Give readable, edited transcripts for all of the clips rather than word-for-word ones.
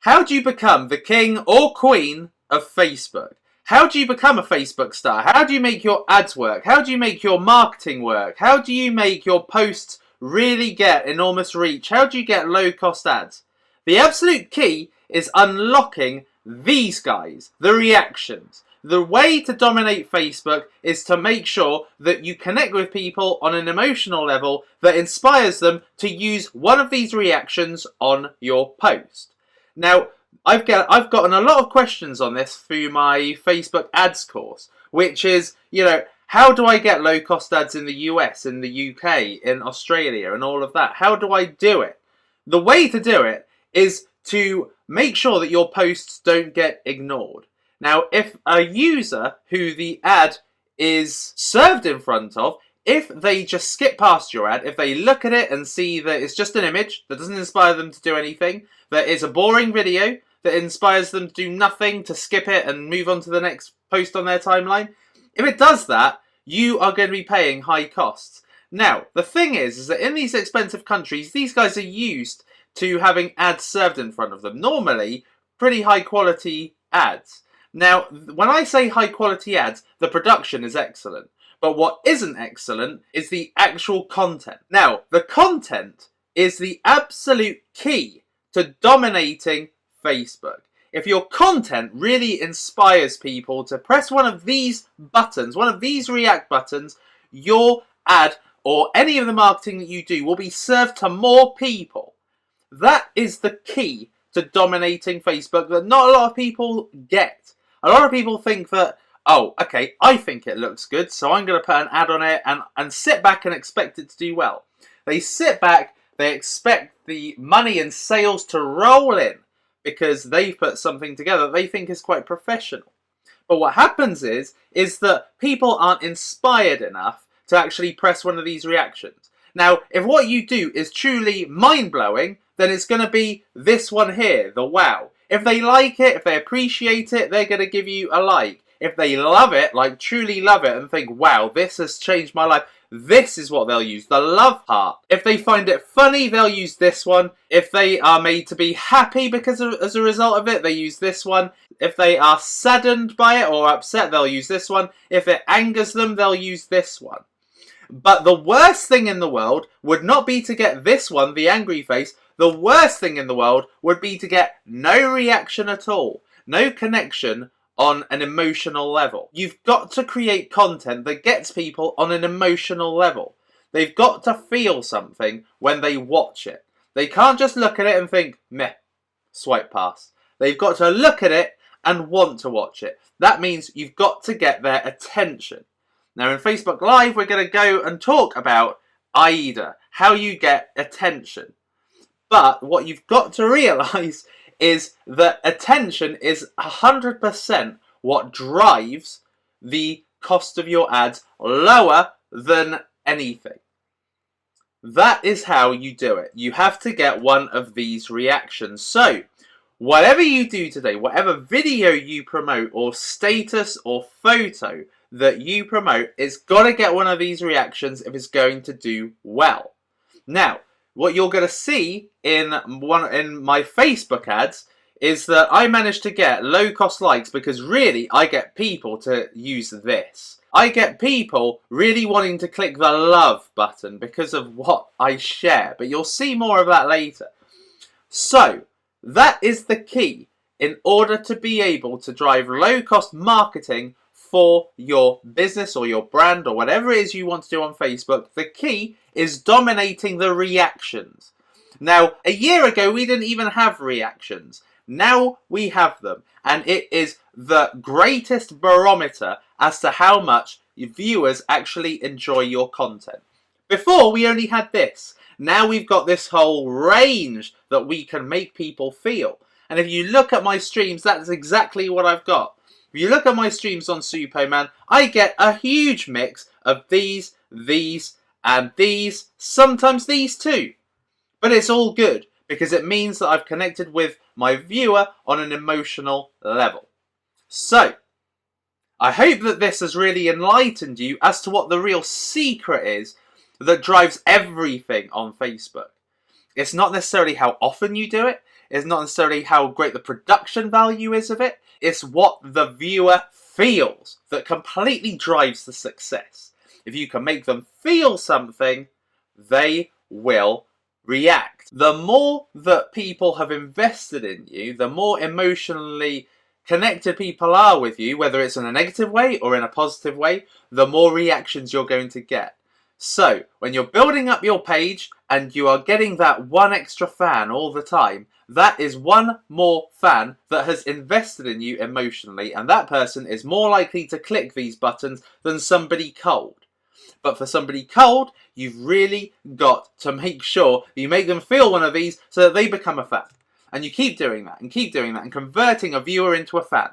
How do you become the king or queen of Facebook? How do you become a Facebook star? How do you make your ads work? How do you make your marketing work? How do you make your posts really get enormous reach? How do you get low-cost ads? The absolute key is unlocking these guys, the reactions. The way to dominate Facebook is to make sure that you connect with people on an emotional level that inspires them to use one of these reactions on your post. Now, I've gotten a lot of questions on this through my Facebook ads course, which is, how do I get low-cost ads in the US, in the UK, in Australia, and all of that? How do I do it? The way to do it is to make sure that your posts don't get ignored. Now, if a user who the ad is served in front of, if they just skip past your ad, if they look at it and see that it's just an image that doesn't inspire them to do anything, that it's a boring video that inspires them to do nothing, to skip it and move on to the next post on their timeline, if it does that, you are going to be paying high costs. Now, the thing is that in these expensive countries, these guys are used to having ads served in front of them. Normally, pretty high quality ads. Now, when I say high quality ads, the production is excellent. But what isn't excellent is the actual content. Now, the content is the absolute key to dominating Facebook. If your content really inspires people to press one of these buttons, one of these react buttons, your ad or any of the marketing that you do will be served to more people. That is the key to dominating Facebook that not a lot of people get. A lot of people think that, oh, okay, I think it looks good, so I'm going to put an ad on it and sit back and expect it to do well. They sit back, they expect the money and sales to roll in because they've put something together they think is quite professional. But what happens is that people aren't inspired enough to actually press one of these reactions. Now, if what you do is truly mind-blowing, then it's going to be this one here, the wow. If they like it, if they appreciate it, they're going to give you a like. If they love it, like truly love it, and think, wow, this has changed my life, this is what they'll use, the love heart. If they find it funny, they'll use this one. If they are made to be happy as a result of it, they use this one. If they are saddened by it or upset, they'll use this one. If it angers them, they'll use this one. But the worst thing in the world would not be to get this one, the angry face. The worst thing in the world would be to get no reaction at all, no connection on an emotional level. You've got to create content that gets people on an emotional level. They've got to feel something when they watch it. They can't just look at it and think, meh, swipe past. They've got to look at it and want to watch it. That means you've got to get their attention. Now in Facebook Live, we're going to go and talk about AIDA, how you get attention. But what you've got to realise is that attention is 100% what drives the cost of your ads lower than anything. That is how you do it. You have to get one of these reactions. So, whatever you do today, whatever video you promote or status or photo that you promote, it's got to get one of these reactions if it's going to do well. Now, what you're going to see in my Facebook ads is that I managed to get low-cost likes because really I get people to use this. I get people really wanting to click the love button because of what I share, but you'll see more of that later. So, that is the key in order to be able to drive low-cost marketing for your business or your brand or whatever it is you want to do on Facebook. The key is dominating the reactions. Now, a year ago, we didn't even have reactions. Now we have them, and it is the greatest barometer as to how much viewers actually enjoy your content. Before, we only had this. Now we've got this whole range that we can make people feel. And if you look at my streams, that's exactly what I've got. If you look at my streams on Supoman, I get a huge mix of these, and these, sometimes these too. But it's all good, because it means that I've connected with my viewer on an emotional level. So, I hope that this has really enlightened you as to what the real secret is that drives everything on Facebook. It's not necessarily how often you do it. is not necessarily how great the production value is of it, it's what the viewer feels that completely drives the success. If you can make them feel something, they will react. The more that people have invested in you, the more emotionally connected people are with you, whether it's in a negative way or in a positive way, the more reactions you're going to get. So, when you're building up your page and you are getting that one extra fan all the time, that is one more fan that has invested in you emotionally, and that person is more likely to click these buttons than somebody cold. But for somebody cold, you've really got to make sure you make them feel one of these so that they become a fan. And you keep doing that and keep doing that and converting a viewer into a fan.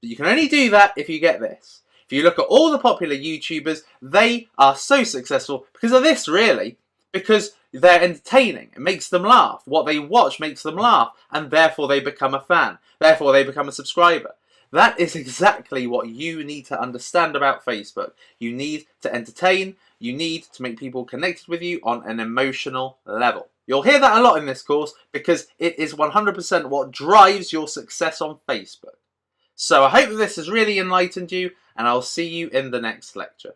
But you can only do that if you get this. If you look at all the popular YouTubers, they are so successful because of this, really. Because they're entertaining. It makes them laugh. What they watch makes them laugh. And therefore they become a fan. Therefore they become a subscriber. That is exactly what you need to understand about Facebook. You need to entertain. You need to make people connected with you on an emotional level. You'll hear that a lot in this course because it is 100% what drives your success on Facebook. So I hope that this has really enlightened you, and I'll see you in the next lecture.